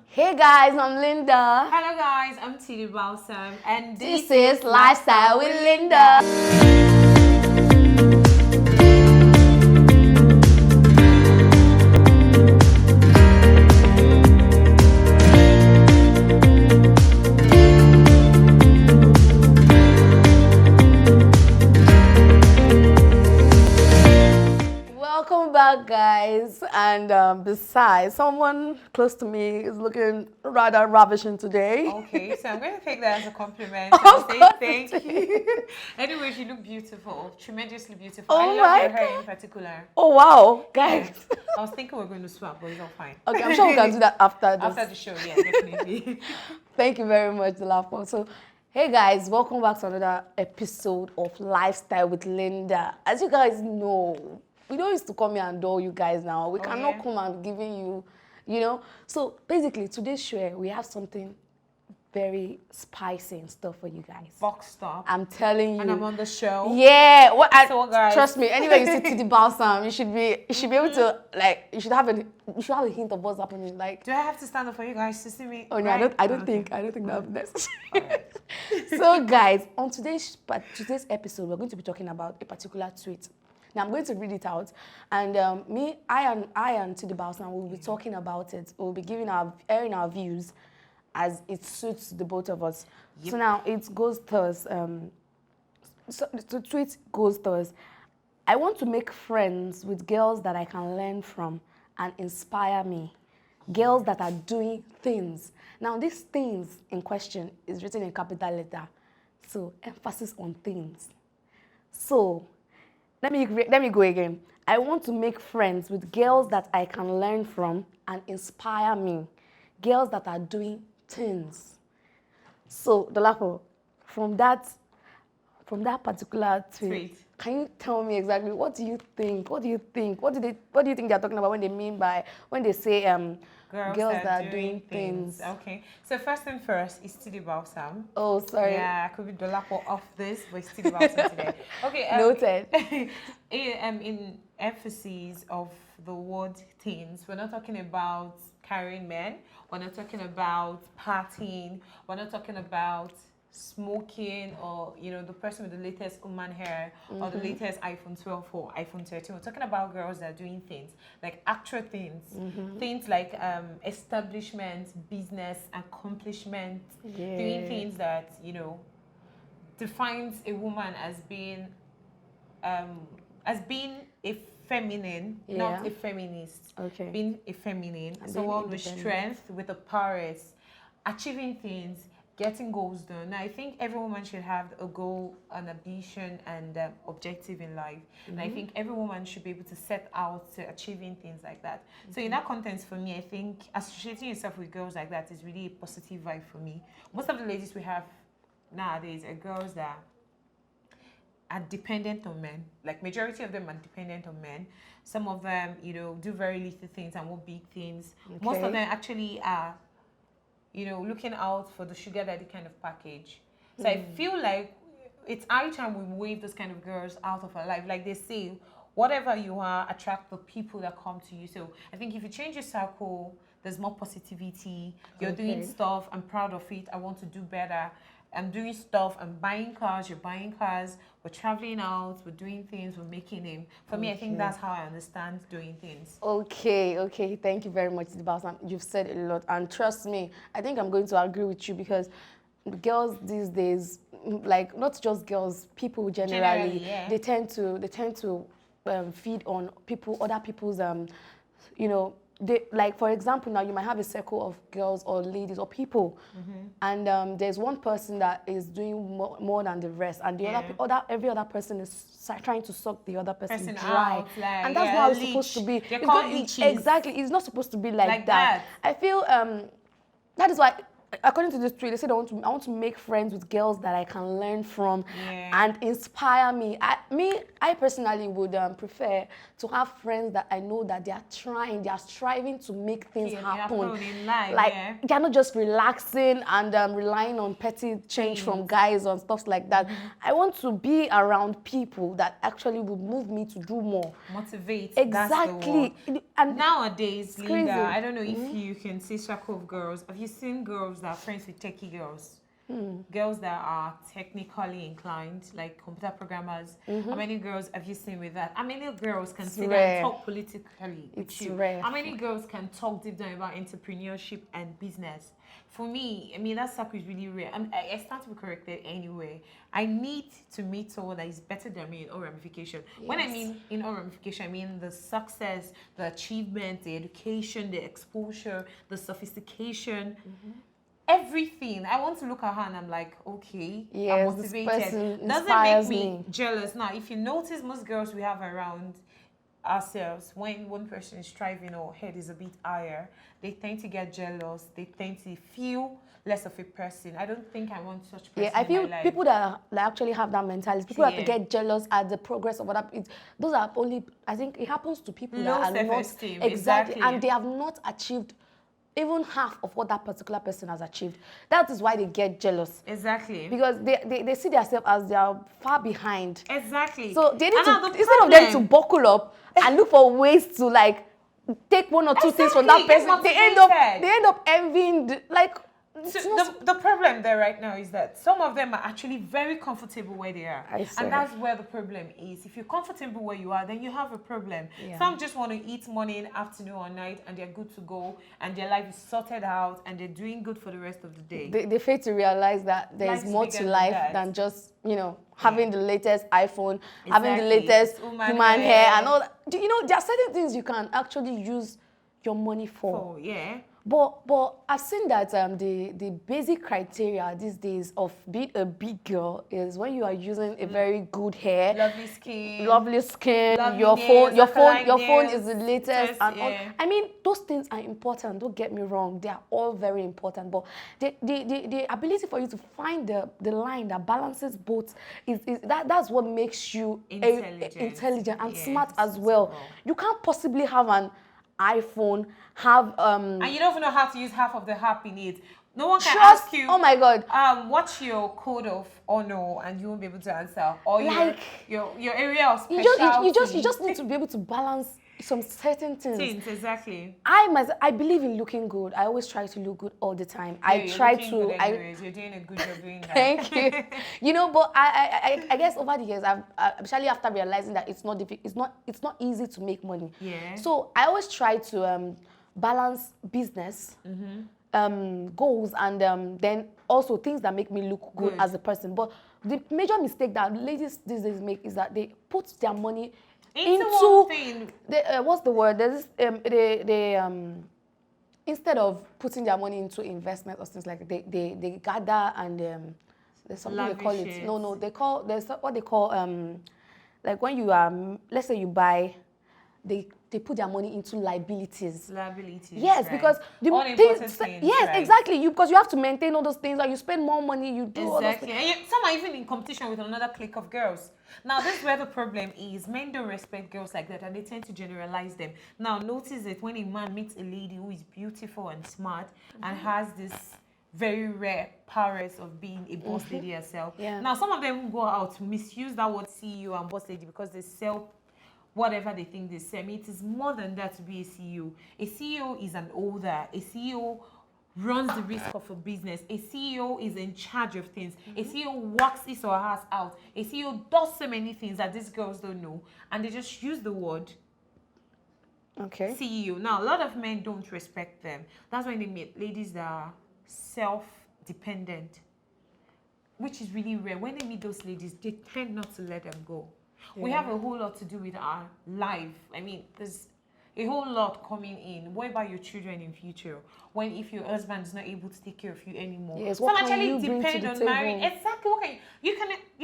Hey guys, I'm Linda. Hello guys, I'm Tilly Balsam and This is Lifestyle with Linda. Welcome back, guys. And besides, someone close to me is looking rather ravishing today. Okay, so I'm going to take that as a compliment and say thank you. Anyway, you look beautiful, tremendously beautiful. Oh I love my your hair in God. particular. Oh wow, Yeah. guys. I was thinking we are going to swap, but it's all fine. Okay, I'm sure we can do that after this. After the show, yeah, definitely. Thank you very much, the laugh. So, hey guys, welcome back to another episode of Lifestyle with Linda. As you guys know, we don't used to come here and adore you guys now. We cannot yeah. come and giving you. So basically, today's show, we have something very spicy and stuff for you guys. Box stop. I'm telling you. And I'm on the show. Yeah, So, guys. trust me. Anywhere you see TD Balsam, you should be able to you should have a hint of what's happening. Like, Do I have to stand up for you guys to see me? oh no, right? I don't think that would be necessary. So guys, on today's episode, we're going to be talking about a particular tweet. Now I'm going to read it out, and I and Tilly Balsam will be talking about it. We'll be airing our views as it suits the both of us. Yep. So now it goes thus. So the tweet goes thus. I want to make friends with girls that I can learn from and inspire me. Girls that are doing things. Now, these things in question is written in capital letter. So, emphasis on things. So, let me go again. I want to make friends with girls that I can learn from and inspire me. Girls that are doing things. So, Dolapo, from that particular tweet, can you tell me exactly what do you think? What do you think they're talking about when they say girls that are doing things? Okay, so first thing first is Tilly Balsam. Oh, sorry. Yeah, I could be Dolapo off this, but it's Tilly Balsam today. Okay, Noted. in emphasis of the word teens, we're not talking about carrying men. We're not talking about partying. We're not talking about smoking or the person with the latest human hair or the latest iPhone 12 or iPhone 13. We're talking about girls that are doing things like actual things, things like establishment, business, accomplishment, doing things that defines a woman as being a feminine, not a feminist. Okay. Being a feminine, And someone being with independent. strength, with a prowess, achieving things, getting goals done. Now, I think every woman should have a goal, an ambition, and objective in life. And I think every woman should be able to set out to achieving things like that. So in that context, for me, I think associating yourself with girls like that is really a positive vibe for me. Most of the ladies we have nowadays are girls that are dependent on men. Like majority of them are dependent on men. Some of them, do very little things and want big things. Most of Okay. them actually are looking out for the sugar daddy kind of package. So I feel like it's high time we wave those kind of girls out of our life. Like they say, whatever you are, attract the people that come to you. So I think if you change your circle, there's more positivity. You're doing Okay. stuff, I'm proud of it, I want to do better. I'm doing stuff, I'm buying cars, you're buying cars, we're traveling out, we're doing things, we're making them. For me, I think Okay. that's how I understand doing things. Okay. Thank you very much, Tilly Balsam. You've said a lot, and trust me, I think I'm going to agree with you because girls these days, like not just girls, people generally, yeah. they tend to feed on other people's they, like for example, now you might have a circle of girls or ladies or people, and there's one person that is doing more than the rest, and the every other person is trying to suck the other person dry, out, like, and that's not how it's supposed to be. They're called leeches. Exactly, it's not supposed to be like Like that. that. I feel that is why according to this tweet, they said I want to make friends with girls that I can learn from Yeah. and inspire me. I personally would prefer to have friends that I know that they are striving to make things happen. In life, Like yeah. they're not just relaxing and relying on petty change from guys and stuff like that. I want to be around people that actually would move me to do more. Motivate. Exactly. That's the word. And nowadays, crazy. Linda, I don't know if you can see circle of girls. Have you seen girls that are friends with techie girls? Girls that are technically inclined, like computer programmers. How many girls have you seen with that? How many girls can sit rare. and talk politically with It's you? rare. How many girls can talk deep down about entrepreneurship and business? For me, I mean, that circle is really rare. I stand to be corrected anyway. I need to meet someone that is better than me in all ramification. When I mean in all ramification, I mean the success, the achievement, the education, the exposure, the sophistication. Everything. I want to look at her and I'm like, okay, Yes, I'm this motivated. person Doesn't inspires make me me. jealous. Now, if you notice, most girls we have around ourselves, when one person is striving or head is a bit higher, they tend to get jealous. They tend to feel less of a person. I don't think I want such person Yeah, I in feel my life. people that actually have that mentality, people that get jealous at the progress of other people, those are only, I think it happens to people Low that are not, self-esteem, exactly, exactly. and they have not achieved even half of what that particular person has achieved. That is why they get jealous. Exactly. Because they see themselves as they are far behind. Exactly. So they need And to, now the instead of them to problem- buckle up and look for ways to like take one or two things from that Exactly, person, get they end up envying, like, So it's not, the problem there right now is that some of them are actually very comfortable where they are. I swear. And that's where the problem is. If you're comfortable where you are, then you have a problem. Yeah. Some just want to eat morning, afternoon, or night, and they're good to go, and their life is sorted out, and they're doing good for the rest of the day. they fail to realize that there's Life's more bigger to than life that. than just, having the latest iPhone, having the Exactly. latest Human human hair hair. and all that. There are certain things you can actually use your money for. Oh, yeah. But I've seen that the basic criteria these days of being a big girl is when you are using a very good hair, Lovely skin. lovely skin, Lovely your nails, phone, your phone nails, is the latest test, and all. yeah. I mean, those things are important. Don't get me wrong; they are all very important. But the ability for you to find the line that balances both that's what makes you intelligent and smart as well. You can't possibly have an iPhone, have And you don't even know how to use half of the app in it. No one can trust. ask you. Oh my God. What's your code of honor, and you won't be able to answer. Or Like, your area of You specialty. just need to be able to balance some certain things. Exactly. I believe in looking good. I always try to look good all the time. Yeah, I you're try looking to. good anyways. You're doing a good job doing that. Thank you. But I guess over the years, especially after realizing that it's not easy to make money. Yeah. So I always try to balance business, goals, and then also things that make me look good as a person. But the major mistake that ladies these days make is that they put their money into one thing. what's the word? There's this, instead of putting their money into investment or things like that, they gather and there's something they call it. No, there's what they call like when you let's say you buy, they put their money into liabilities. Yes, right. because exactly. Because you have to maintain all those things, and you spend more money. You do all those things. And some are even in competition with another clique of girls. Now, this is where the problem is. Men don't respect girls like that, and they tend to generalize them. Now, notice that when a man meets a lady who is beautiful and smart and has this very rare powers of being a boss lady herself. Yeah. Now, some of them go out to misuse that word CEO and boss lady because they sell whatever they think they sell. I mean, it is more than that to be a CEO. A CEO is an older. A CEO runs the risk of a business. A CEO is in charge of things. A CEO works his or hers out. A CEO does so many things that these girls don't know, and they just use the word CEO. Now, a lot of men don't respect them. That's when they meet ladies that are self-dependent, which is really rare. When they meet those ladies, they tend not to let them go. We have a whole lot to do with our life. I mean, there's a whole lot coming in. What about your children in future? If your husband is not able to take care of you anymore? Yes, some what can actually you bring to depend the on table? marriage. Exactly. You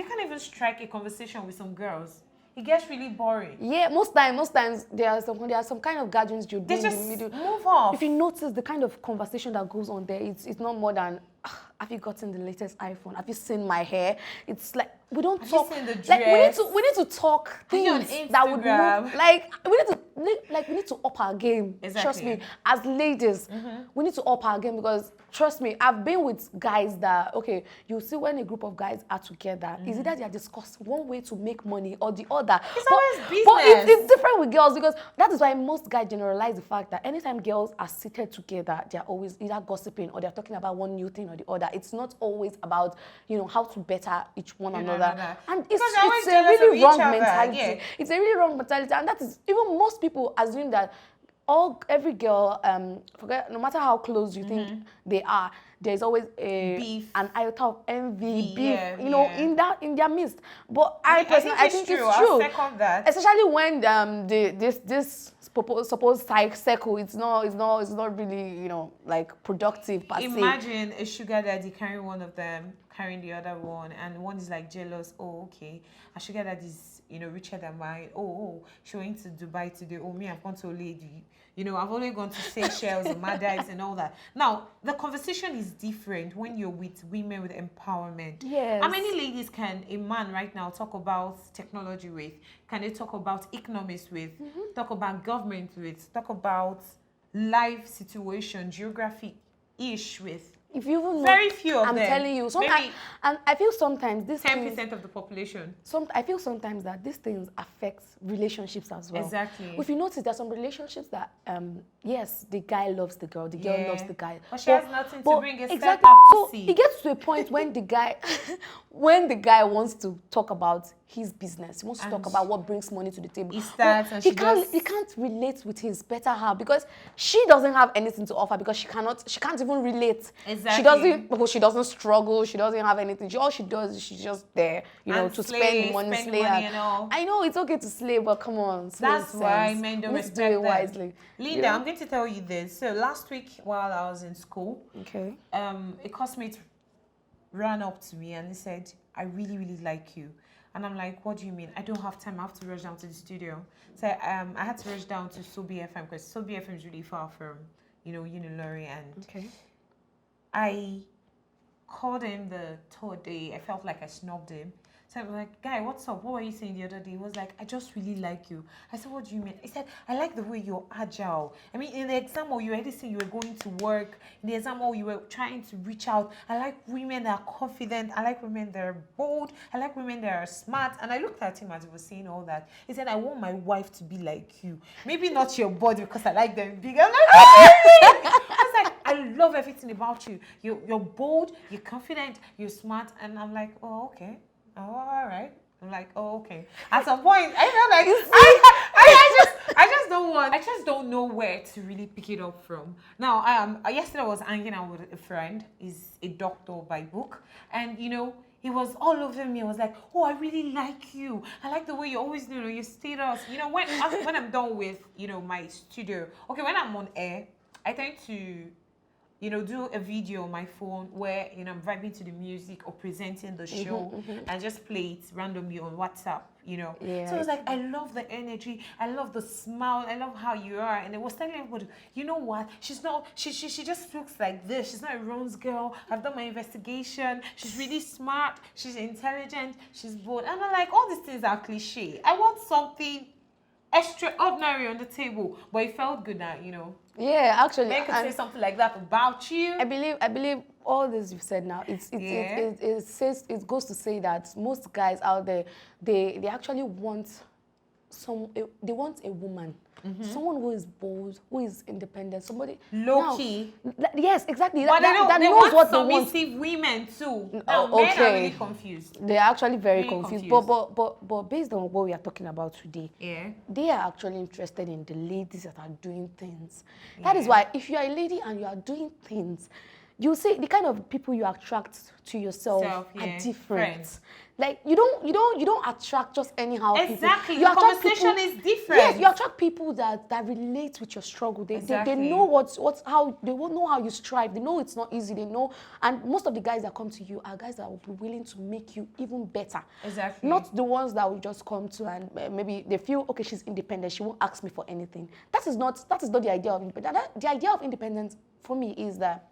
can even strike a conversation with some girls. it gets really boring. Yeah, most times there are some kind of gatherings you do They in just the middle. move off. If you notice the kind of conversation that goes on there, it's not more than, "Ah, have you gotten the latest iPhone? Have you seen my hair?" It's like we don't Have talk. you seen the Like dress? we need to talk Are you on things that would Instagram? move. Like we need to up our game. Exactly. Trust me, as ladies, we need to up our game because trust me, I've been with guys that okay, you see when a group of guys are together, is either they are discussing one way to make money or the other. It's always business. But it's different with girls because that is why most guys generalize the fact that anytime girls are seated together, they're always either gossiping or they're talking about one new thing or the other. It's not always about, how to better each one another. And it's a really wrong mentality. Yeah. It's a really wrong mentality. And that is, even most people assume that every girl, no matter how close you think they are, there's always an iota of envy, beef, in their midst. But I personally, I think it's true. I'll second that. Especially when this supposed circle, it's not really like productive per se. Imagine a sugar daddy carrying one of them, carrying the other one, and one is like jealous. Oh, okay, a sugar daddy's richer than mine. Oh, she went to Dubai today. Oh, me, I've gone to a lady. I've only gone to Seychelles and Maldives and all that. Now, the conversation is different when you're with women with empowerment. Yes. How many ladies can a man right now talk about technology with? Can they talk about economics with? Talk about government with? Talk about life situation, geography-ish with? If you even know, very few of I'm them. telling you, Maybe and I feel sometimes this 10% of the population. I feel sometimes that these things affect relationships as well. Exactly. If you notice, there's some relationships that yes, the guy loves the girl, the girl loves the guy, but she has nothing to bring a exactly. So pussy. it gets to a point when the guy wants to talk about his business, he wants to talk about what brings money to the table. He starts and he can't relate with his better half because she doesn't have anything to offer because she can't even relate. Exactly. She doesn't struggle, she doesn't have anything. All she does is she's just there, to spend money, slay. And all. I know it's okay to slay, but come on, that's why men don't respect do it wisely. Linda, I'm going to tell you this. So last week while I was in school, okay, a classmate ran up to me and he said, "I really, really like you." And I'm like, "What do you mean?" "I don't have time. I have to rush down to the studio." So I had to rush down to Sobi FM because Sobi FM is really far from, Unilori. And I called him the third day. I felt like I snubbed him. So I was like, "Guy, what's up? What were you saying the other day?" He was like, "I just really like you." I said, "What do you mean?" He said, "I like the way you're agile. I mean, in the exam hall, you already saying you were going to work. In the exam hall, you were trying to reach out. I like women that are confident. I like women that are bold. I like women that are smart." And I looked at him as he was saying all that. He said, "I want my wife to be like you. Maybe not your body because I like them big." I'm like, I was like, "I love everything about you. You're bold, you're confident, you're smart." And I'm like, "Oh, okay. Oh, all right." I'm like, "Oh, okay." At some point, I felt like I just don't know where to really pick it up from. Now, yesterday I was hanging out with a friend. He's a doctor by book, and he was all over me. I was like, "Oh, I really like you. I like the way you always, your status." When I'm done with, my studio. Okay, when I'm on air, I tend to do a video on my phone where, I'm vibing to the music or presenting the show and just play it randomly on WhatsApp, Yeah, So I was like, I love the energy. I love the smile. I love how you are. And I was telling everybody, you know what? She's not, she just looks like this. She's not a Rose girl. I've done my investigation. She's really smart. She's intelligent. She's bold. And I'm like, all these things are cliche. I want something extraordinary on the table. But it felt good now, Yeah, actually, men can say something like that about you. I believe all this you've said now. It goes to say that most guys out there, they actually want they want a woman, someone who is bold, who is independent, somebody low key. Yes, exactly. But that they knows want what they want. submissive women too. Oh, Men are okay. really confused. They're actually very Really confused. confused. But based on what we are talking about today, they are actually interested in the ladies that are doing things. That is why if you are a lady and you are doing things, you see the kind of people you attract to yourself are different. Friends. Like you don't attract just anyhow Exactly. people. You The attract conversation people, is different. Yes, you attract people that relate with your struggle. They know how they will know how you strive. They know it's not easy. They know, and most of the guys that come to you are guys that will be willing to make you even better. Exactly. Not the ones that will just come to and maybe they feel okay, she's independent. She won't ask me for anything. That is not the idea of independence. The idea of independence for me is that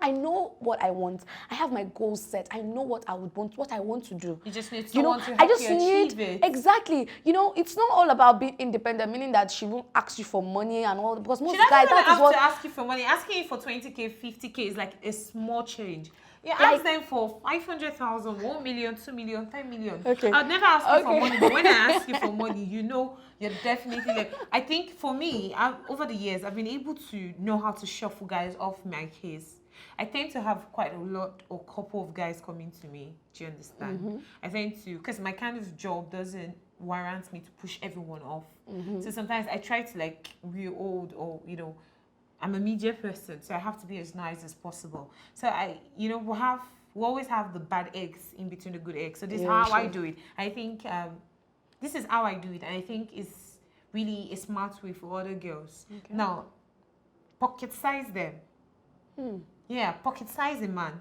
I know what I want. I have my goals set. I know what I would want, what I want to do. You just need someone to help you achieve it. Exactly. It's not all about being independent, meaning that she won't ask you for money and all. Because most guys, that is what to ask you for money. Asking you for 20K, 50K is like a small change. Yeah, ask them for 500,000, 1 million, 2 million, 10 million. Okay. I'd never ask you for money, but when I ask you for money, you're definitely like. I think for me, over the years, I've been able to know how to shuffle guys off my case. I tend to have quite a lot or couple of guys coming to me. Do you understand? Mm-hmm. I tend to, because my kind of job doesn't warrant me to push everyone off. Mm-hmm. So sometimes I try to like rehold or, I'm a media person, so I have to be as nice as possible. So we always have the bad eggs in between the good eggs. So this is how I do it. I think this is how I do it. And I think it's really a smart way for other girls. Okay. Now, pocket size them. Yeah, pocket size a man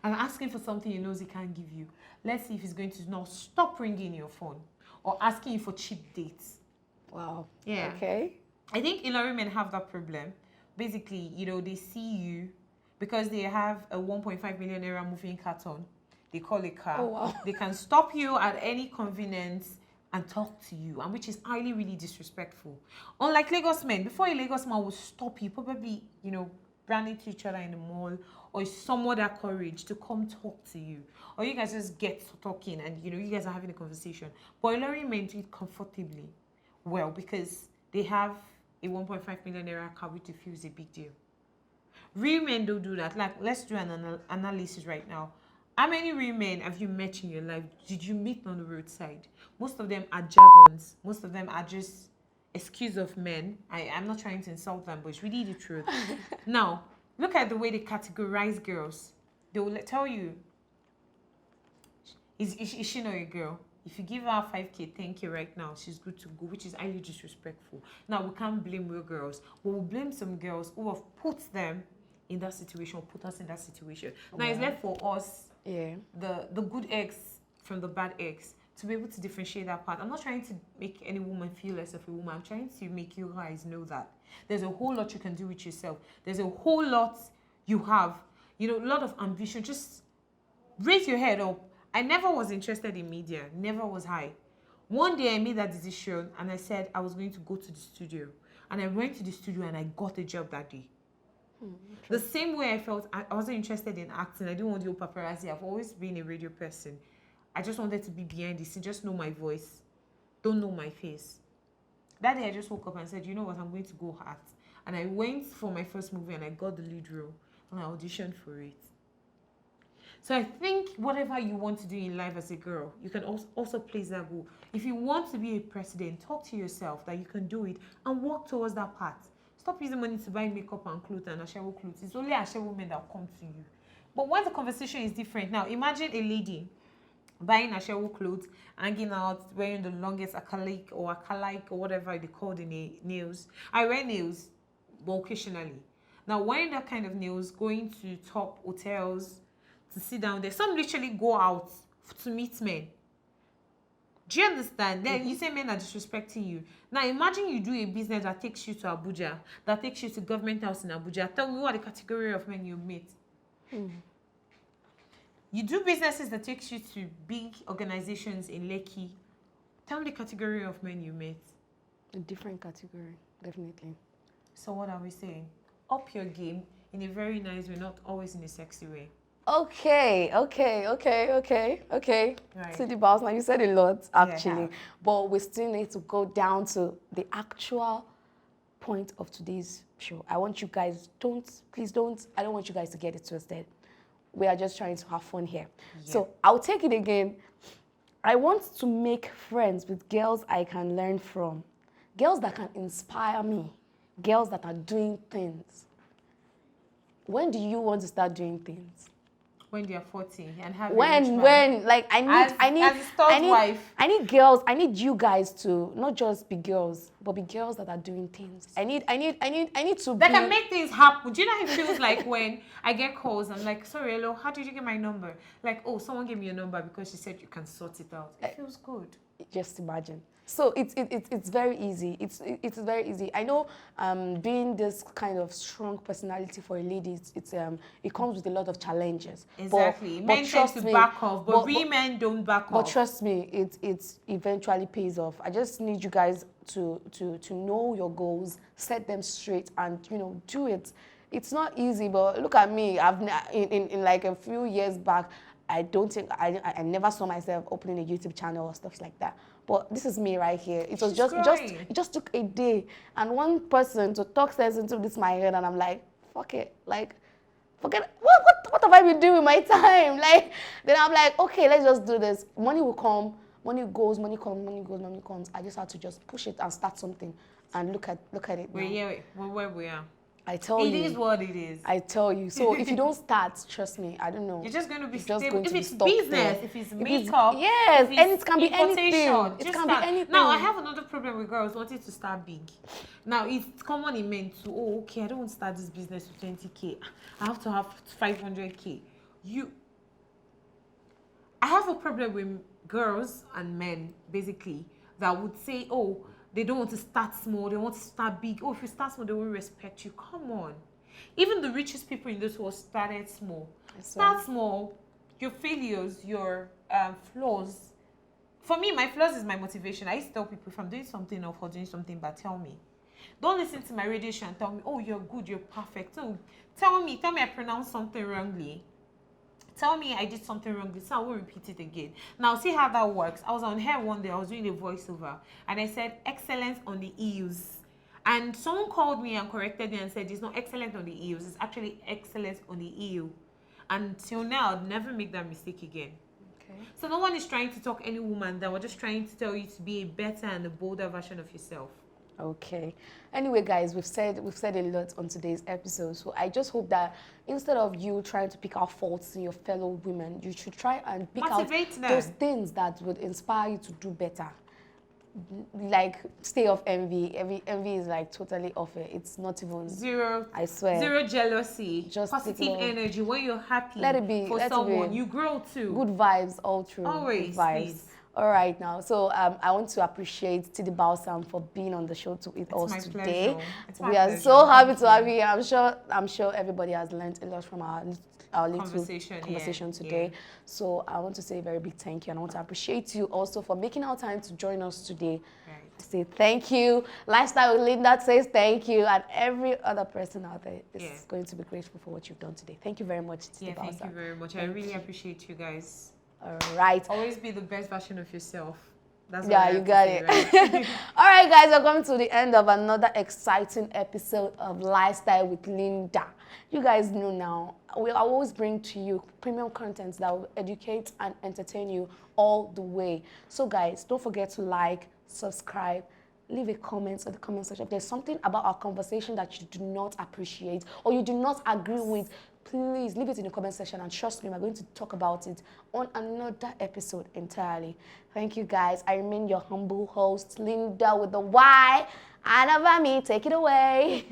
and asking for something he knows he can't give you. Let's see if he's going to not stop ringing your phone or asking you for cheap dates. Wow. Yeah. Okay. I think a lot of men have that problem. Basically, they see you because they have a 1.5 million naira moving carton. They call a car. Oh, wow. They can stop you at any convenience and talk to you, and which is highly, really disrespectful. Unlike Lagos men, before a Lagos man will stop you, probably, ran into each other in the mall, or somewhat that courage to come talk to you, or you guys just get to talking and you guys are having a conversation. But Ilori men do it comfortably, well, because they have a 1.5 million naira car, which they feel is a big deal. Real men don't do that. Like, let's do an analysis right now. How many real men have you met in your life? Did you meet on the roadside? Most of them are jargons. Most of them are just excuse of men. I'm not trying to insult them, but it's really the truth. Now, look at the way they categorize girls. They will tell you, is she not a girl? If you give her 5K, 10K right now, she's good to go, which is highly disrespectful. Now, we can't blame real girls, but we'll blame some girls who have put them in that situation, or put us in that situation. Now, it's left for us, the good eggs from the bad eggs, to be able to differentiate that part. I'm not trying to make any woman feel less of a woman. I'm trying to make you guys know that there's a whole lot you can do with yourself. There's a whole lot you have, a lot of ambition. Just raise your head up. I never was interested in media. Never was high. One day I made that decision and I said I was going to go to the studio. And I went to the studio and I got a job that day. The same way I felt, I wasn't interested in acting. I didn't want the old paparazzi. I've always been a radio person. I just wanted to be behind the scene, just know my voice, don't know my face. That day I just woke up and said, you know what, I'm going to go hard. And I went for my first movie and I got the lead role and I auditioned for it. So I think whatever you want to do in life as a girl, you can also place that goal. If you want to be a president, talk to yourself that you can do it and work towards that path. Stop using money to buy makeup and clothes and Ashewo clothes. It's only Ashewo men that will come to you. But when the conversation is different, now imagine a lady buying Ashewo clothes, hanging out, wearing the longest acrylic or whatever they call the nails. I wear nails, but occasionally. Now, wearing that kind of nails, going to top hotels to sit down there. Some literally go out to meet men. Do you understand? Then you say men are disrespecting you. Now, imagine you do a business that takes you to Abuja, that takes you to government house in Abuja. Tell me what the category of men you meet. You do businesses that takes you to big organizations in Lekki. Tell me the category of men you met. A different category, definitely. So what are we saying? Up your game in a very nice way, not always in a sexy way. Okay. Right. City Boss, now you said a lot, actually. Yeah. But we still need to go down to the actual point of today's show. I want you guys, please don't, I don't want you guys to get it twisted. We are just trying to have fun here. Yeah. So I'll take it again. I want to make friends with girls I can learn from. Girls that can inspire me. Girls that are doing things. when do you want to start doing things? When they are 40 and have a rich man. When like As a stud wife. I need girls. I need you guys to not just be girls, but be girls that are doing things. I need to That be. can make things happen. Do you know how it feels like when I get calls? I'm like, sorry, hello, how did you get my number? Like, oh, someone gave me your number because she said you can sort it out. It feels good. Just imagine. So it's very easy. It's very easy. I know being this kind of strong personality for a lady, it comes with a lot of challenges. Exactly. But Men tend to back off, but we men don't back But off. trust me, it eventually pays off. I just need you guys to know your goals, set them straight, and do it. It's not easy, but look at me. In like a few years back, I don't think I never saw myself opening a YouTube channel or stuff like that. But this is me right here. It was it just took a day and one person to talk sense into this my head, and I'm like, fuck it, like, forget what have I been doing with my time? Like, then I'm like, okay, let's just do this. Money will come, money goes, money comes, money goes, money comes. I just had to just push it and start something, and look at it now. Where we are. I tell you. It is what it is. I tell you. So if you don't start, trust me, I don't know. You're just going to be You're just stable. going If to be it's stuck business, there. if it's If makeup, yes, if it's and it can be anything. importation, It just can start. be anything. Now, I have another problem with girls wanting to start big. Now, it's common in men to, oh, okay, I don't want to start this business with 20K. I have to have 500K. I have a problem with girls and men, basically, that would say, oh, they don't want to start small, they want to start big. Oh, if you start small, they won't respect you. Come on. Even the richest people in this world started small. Start small. Your failures, your flaws. For me, my flaws is my motivation. I used to tell people, if I'm doing something or doing something bad, tell me. Don't listen to my radio show and tell me, oh, you're good, you're perfect. No, tell me I pronounced something wrongly. Tell me I did something wrongly, so I won't repeat it again. Now, see how that works. I was on here one day, I was doing a voiceover, and I said, excellence on the EUs. And someone called me and corrected me and said, it's not excellent on the EUs, it's actually excellence on the EU. Until now, I'd never make that mistake again. Okay. So no one is trying to talk any woman down. We're just trying to tell you to be a better and a bolder version of yourself. Okay. Anyway, guys, we've said a lot on today's episode. So I just hope that instead of you trying to pick out faults in your fellow women, you should try and pick out those things that would inspire you to do better. Like, stay off envy. Envy is like totally off it. It's not even zero. I swear. Zero jealousy. Just positive energy. When you're happy let it be, for someone, you grow too. Good vibes all through. Always. Good vibes. Please. All right now. So I want to appreciate Tidi Balsam for being on the show with us today. We are so happy to have you. I'm sure everybody has learned a lot from our little conversation today. Yeah. So I want to say a very big thank you, and I want to appreciate you also for making our time to join us today. Right. Say thank you. Lifestyle with Linda says thank you, and every other person out there is going to be grateful for what you've done today. Thank you very much, Tidi Balsam. Thank you very much. I really appreciate you guys. All right. Always be the best version of yourself. That's you got it. Right? All right, guys, we're coming to the end of another exciting episode of Lifestyle with Linda. You guys know now, we'll always bring to you premium content that will educate and entertain you all the way. So, guys, don't forget to like, subscribe, leave a comment in the comment section. If there's something about our conversation that you do not appreciate or you do not agree with, please leave it in the comment section, and trust me, we're going to talk about it on another episode entirely. Thank you, guys. I remain your humble host, Linda with the Y. And over me, take it away.